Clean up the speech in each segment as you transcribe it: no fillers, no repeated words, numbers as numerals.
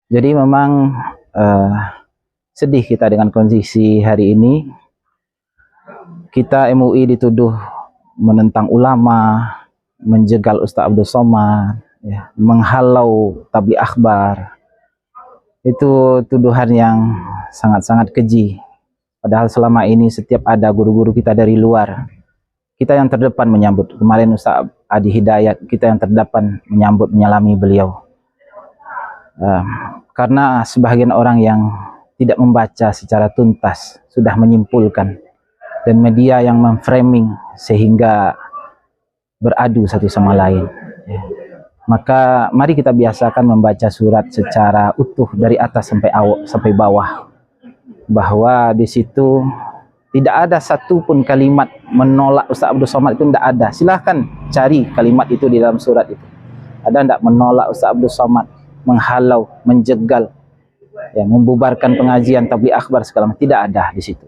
Jadi memang eh, sedih kita dengan kondisi hari ini. Kita MUI dituduh menentang ulama, menjegal Ustaz Abdul Somad, ya, menghalau tabligh akbar. Itu tuduhan yang sangat-sangat keji. Padahal selama ini setiap ada guru-guru kita dari luar, kita yang terdepan menyambut. Kemarin Ustaz Adi Hidayat, kita yang terdepan menyambut, menyalami beliau. Karena sebagian orang yang tidak membaca secara tuntas sudah menyimpulkan, dan media yang memframing sehingga beradu satu sama lain. Maka mari kita biasakan membaca surat secara utuh dari atas sampai bawah, bahwa di situ tidak ada satupun kalimat menolak Ustaz Abdul Somad. Itu tidak ada. Silahkan cari kalimat itu di dalam surat itu. Ada tidak menolak Ustaz Abdul Somad, menghalau, menjegal, ya, membubarkan pengajian tabligh akbar segala macam? Tidak ada di situ.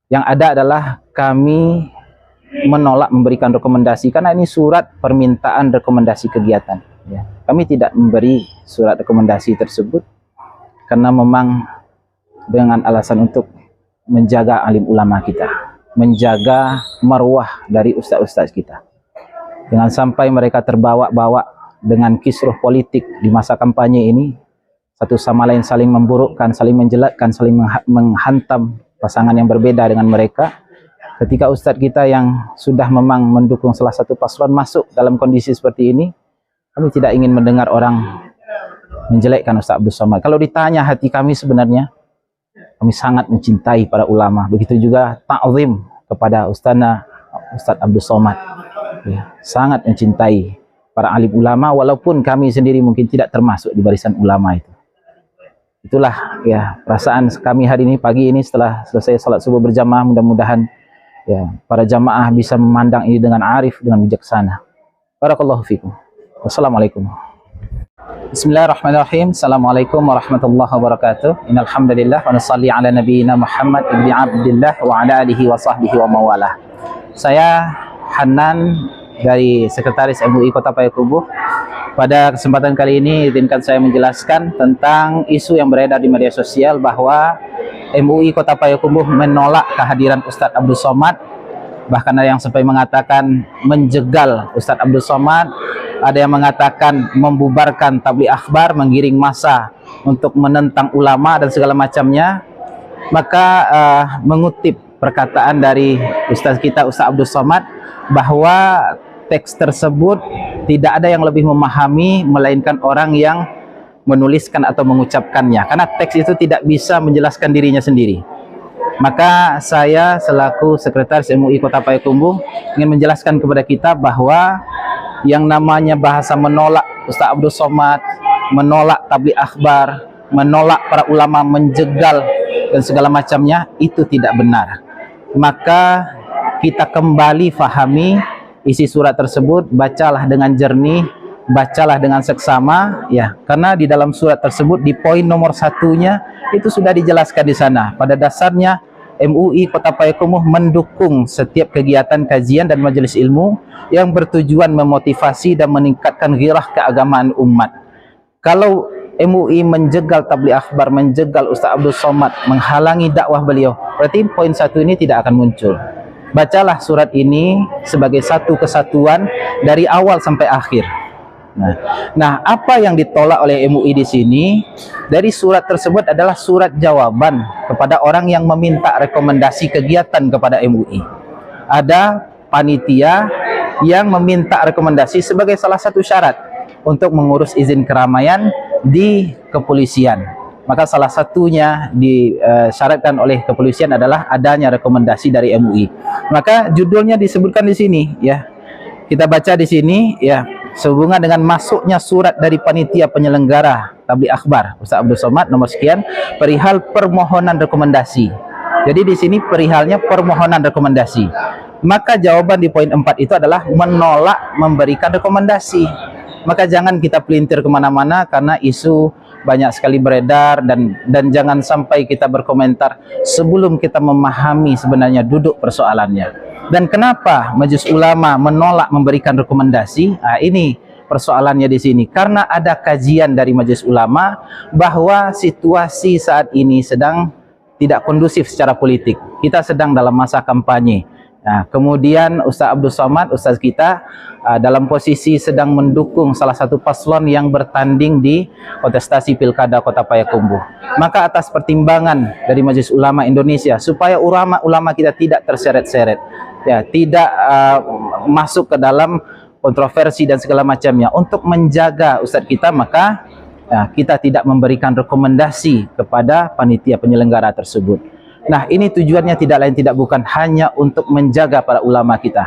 Yang ada adalah kami menolak memberikan rekomendasi, karena ini surat permintaan rekomendasi kegiatan, ya. Kami tidak memberi surat rekomendasi tersebut karena memang dengan alasan untuk menjaga alim ulama kita, menjaga marwah dari ustaz-ustaz kita. Jangan sampai mereka terbawa-bawa dengan kisruh politik di masa kampanye ini, satu sama lain saling memburukkan, saling menjelatkan, saling menghantam pasangan yang berbeda dengan mereka. Ketika ustadz kita yang sudah memang mendukung salah satu paslon masuk dalam kondisi seperti ini, kami tidak ingin mendengar orang menjelekkan Ustaz Abdul Somad. Kalau ditanya hati kami, sebenarnya kami sangat mencintai para ulama. Begitu juga ta'zim kepada Ustaz Abdul Somad, ya, sangat mencintai para alim ulama, walaupun kami sendiri mungkin tidak termasuk di barisan ulama itu. Itulah, ya, perasaan kami hari ini, pagi ini, setelah selesai salat subuh berjamaah. Mudah-mudahan, ya, para jamaah bisa memandang ini dengan arif, dengan bijaksana. Barakallahu fikum. Wassalamualaikum. Bismillahirrahmanirrahim. Assalamualaikum warahmatullahi wabarakatuh. Innal hamdalillah wa nusalli ala nabiyyina Muhammad ibni Abdillah wa ala alihi wa sahbihi wa mawalah. Saya Hanan dari Sekretaris MUI Kota Payakumbuh. Pada kesempatan kali ini izinkan saya menjelaskan tentang isu yang beredar di media sosial bahwa MUI Kota Payakumbuh menolak kehadiran Ustadz Abdul Somad. Bahkan ada yang sampai mengatakan menjegal Ustadz Abdul Somad, ada yang mengatakan membubarkan tabligh akbar, menggiring massa untuk menentang ulama dan segala macamnya. Maka mengutip perkataan dari Ustadz kita, Ustadz Abdul Somad, bahwa teks tersebut tidak ada yang lebih memahami melainkan orang yang menuliskan atau mengucapkannya, karena teks itu tidak bisa menjelaskan dirinya sendiri. Maka saya selaku Sekretaris MUI Kota Payakumbuh ingin menjelaskan kepada kita bahwa yang namanya bahasa menolak Ustaz Abdul Somad, menolak tabligh akbar, menolak para ulama, menjegal dan segala macamnya, itu tidak benar. Maka kita kembali fahami isi surat tersebut, bacalah dengan jernih, bacalah dengan seksama, ya, karena di dalam surat tersebut di poin nomor 1-nya itu sudah dijelaskan di sana. Pada dasarnya MUI Kota Payakumbuh mendukung setiap kegiatan kajian dan majelis ilmu yang bertujuan memotivasi dan meningkatkan ghirah keagamaan umat. Kalau MUI menjegal tabligh akbar, menjegal Ustaz Abdul Somad, menghalangi dakwah beliau, berarti poin 1 ini tidak akan muncul. Bacalah surat ini sebagai satu kesatuan dari awal sampai akhir. Nah, apa yang ditolak oleh MUI di sini dari surat tersebut adalah surat jawaban kepada orang yang meminta rekomendasi kegiatan kepada MUI. Ada panitia yang meminta rekomendasi sebagai salah satu syarat untuk mengurus izin keramaian di kepolisian. Maka salah satunya disyaratkan oleh kepolisian adalah adanya rekomendasi dari MUI. Maka judulnya disebutkan di sini, ya. Kita baca di sini, ya, sehubungan dengan masuknya surat dari panitia penyelenggara tabligh akbar Ustaz Abdul Somad nomor sekian perihal permohonan rekomendasi. Jadi di sini perihalnya permohonan rekomendasi. Maka jawaban di poin 4 itu adalah menolak memberikan rekomendasi. Maka jangan kita pelintir kemana-mana, karena isu banyak sekali beredar, dan jangan sampai kita berkomentar sebelum kita memahami sebenarnya duduk persoalannya. Dan kenapa Majelis Ulama menolak memberikan rekomendasi? Nah, ini persoalannya di sini? Karena ada kajian dari Majelis Ulama bahwa situasi saat ini sedang tidak kondusif secara politik. Kita sedang dalam masa kampanye. Nah, kemudian Ustaz Abdul Somad, Ustaz kita dalam posisi sedang mendukung salah satu paslon yang bertanding di kontestasi Pilkada Kota Payakumbuh. Maka atas pertimbangan dari Majelis Ulama Indonesia supaya ulama-ulama kita tidak terseret-seret, ya, tidak masuk ke dalam kontroversi dan segala macamnya, untuk menjaga Ustaz kita, maka kita tidak memberikan rekomendasi kepada panitia penyelenggara tersebut. Nah, ini tujuannya tidak lain tidak bukan hanya untuk menjaga para ulama kita.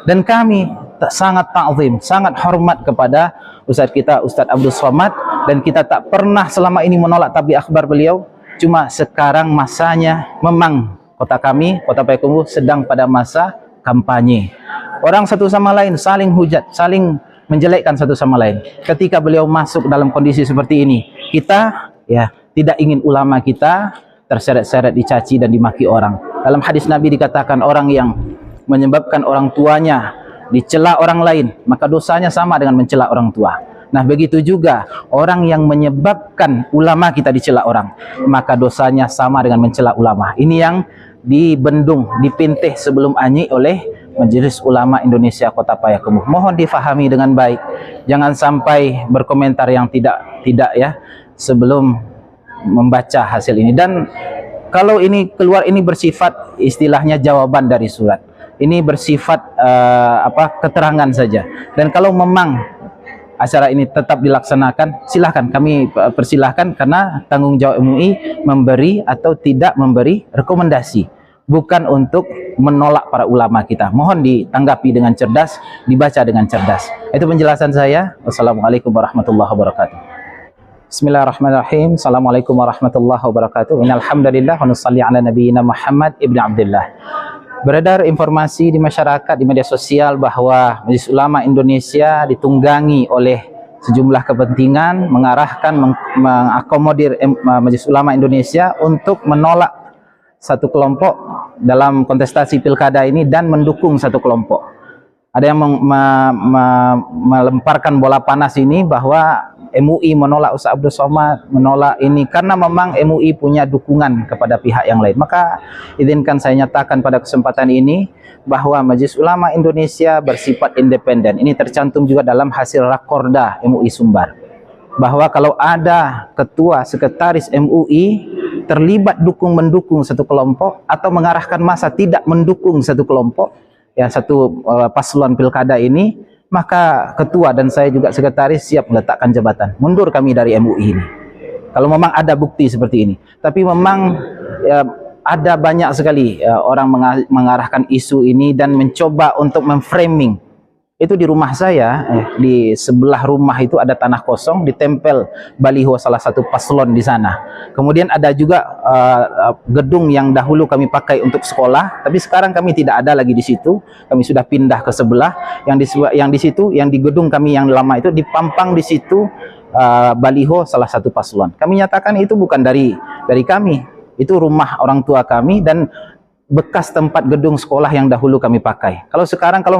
Dan kami sangat ta'zim, sangat hormat kepada Ustaz kita, Ustaz Abdul Somad, dan kita tak pernah selama ini menolak tabligh akhbar beliau. Cuma sekarang masanya memang kota kami, Kota Payakumbuh, sedang pada masa kampanye. Orang satu sama lain saling hujat, saling menjelekkan satu sama lain. Ketika beliau masuk dalam kondisi seperti ini, kita ya tidak ingin ulama kita terseret-seret, dicaci dan dimaki orang. Dalam hadis Nabi dikatakan orang yang menyebabkan orang tuanya dicela orang lain, maka dosanya sama dengan mencela orang tua. Nah, begitu juga orang yang menyebabkan ulama kita dicela orang, maka dosanya sama dengan mencela ulama. Ini yang dibendung, dipintih sebelum anyi oleh Majelis Ulama Indonesia Kota Payakumbuh. Mohon difahami dengan baik. Jangan sampai berkomentar yang tidak ya sebelum membaca hasil ini. Dan kalau ini keluar, ini bersifat istilahnya jawaban dari surat. Ini bersifat keterangan saja. Dan kalau memang acara ini tetap dilaksanakan, silahkan, kami persilahkan, karena tanggung jawab MUI memberi atau tidak memberi rekomendasi, bukan untuk menolak para ulama kita. Mohon ditanggapi dengan cerdas, dibaca dengan cerdas. Itu penjelasan saya. Wassalamualaikum warahmatullahi wabarakatuh. Bismillahirrahmanirrahim. Assalamualaikum warahmatullahi wabarakatuh. Innalhamdulillah wa nusalli ala nabiyyina Muhammad ibn Abdullah. Beredar informasi di masyarakat, di media sosial, bahwa Majelis Ulama Indonesia ditunggangi oleh sejumlah kepentingan mengarahkan, mengakomodir Majelis Ulama Indonesia untuk menolak satu kelompok dalam kontestasi pilkada ini dan mendukung satu kelompok. Ada yang melemparkan bola panas ini bahwa MUI menolak Ustaz Abdul Somad, menolak ini karena memang MUI punya dukungan kepada pihak yang lain. Maka izinkan saya nyatakan pada kesempatan ini bahwa Majelis Ulama Indonesia bersifat independen. Ini tercantum juga dalam hasil rakorda MUI Sumbar, bahwa kalau ada ketua sekretaris MUI terlibat mendukung satu kelompok atau mengarahkan massa tidak mendukung satu kelompok, ya, satu paslon pilkada ini, maka ketua dan saya juga sekretaris siap meletakkan jabatan. Mundur kami dari MUI ini kalau memang ada bukti seperti ini. Tapi memang ya, ada banyak sekali orang mengarahkan isu ini dan mencoba untuk memframing. Itu di rumah saya, di sebelah rumah itu ada tanah kosong, ditempel baliho salah satu paslon di sana. Kemudian ada juga gedung yang dahulu kami pakai untuk sekolah, tapi sekarang kami tidak ada lagi di situ. Kami sudah pindah ke sebelah. Yang di gedung kami yang lama itu dipampang di situ baliho salah satu paslon. Kami nyatakan itu bukan dari kami, itu rumah orang tua kami dan bekas tempat gedung sekolah yang dahulu kami pakai. Kalau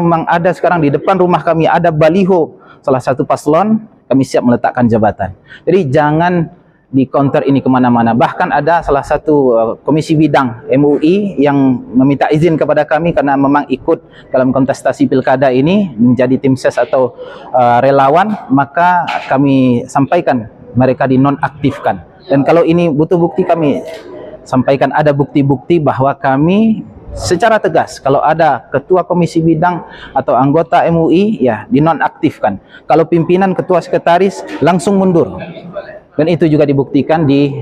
memang ada sekarang di depan rumah kami ada baliho salah satu paslon, kami siap meletakkan jabatan. Jadi jangan di counter ini kemana-mana. Bahkan ada salah satu komisi bidang MUI yang meminta izin kepada kami karena memang ikut dalam kontestasi pilkada ini menjadi tim ses atau relawan, maka kami sampaikan mereka dinonaktifkan. Dan kalau ini butuh bukti, kami sampaikan ada bukti-bukti bahwa kami secara tegas kalau ada ketua komisi bidang atau anggota MUI ya dinonaktifkan. Kalau pimpinan, ketua, sekretaris langsung mundur. Dan itu juga dibuktikan di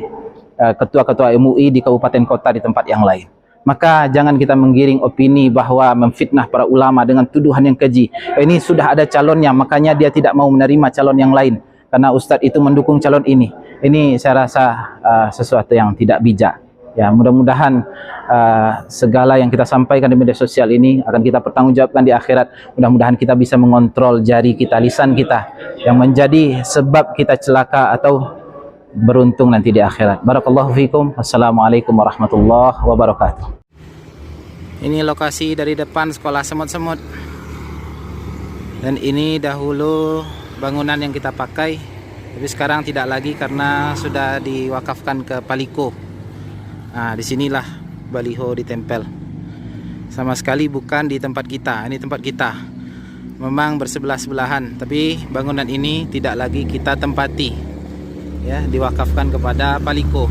ketua-ketua MUI di kabupaten kota di tempat yang lain. Maka jangan kita menggiring opini bahwa memfitnah para ulama dengan tuduhan yang keji. Ini sudah ada calonnya, makanya dia tidak mau menerima calon yang lain karena ustadz itu mendukung calon ini. Ini saya rasa sesuatu yang tidak bijak. Ya, mudah-mudahan segala yang kita sampaikan di media sosial ini akan kita pertanggungjawabkan di akhirat. Mudah-mudahan kita bisa mengontrol jari kita, lisan kita, yang menjadi sebab kita celaka atau beruntung nanti di akhirat. Barakallahu fikum. Assalamualaikum warahmatullahi wabarakatuh. Ini lokasi dari depan sekolah semut-semut. Dan ini dahulu bangunan yang kita pakai, tapi sekarang tidak lagi karena sudah diwakafkan ke Paliko. Nah, disinilah baliho ditempel. Sama sekali bukan di tempat kita. Ini tempat kita. Memang bersebelah-sebelahan, tapi bangunan ini tidak lagi kita tempati. Ya, diwakafkan kepada Paliko.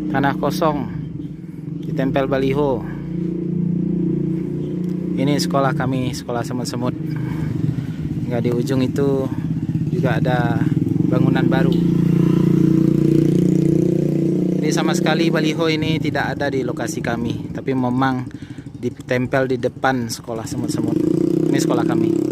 Tanah kosong, ditempel baliho. Ini sekolah kami, sekolah semut-semut. Hingga di ujung itu juga ada bangunan baru. Jadi sama sekali baliho ini tidak ada di lokasi kami, tapi memang ditempel di depan sekolah semut-semut. Ini sekolah kami.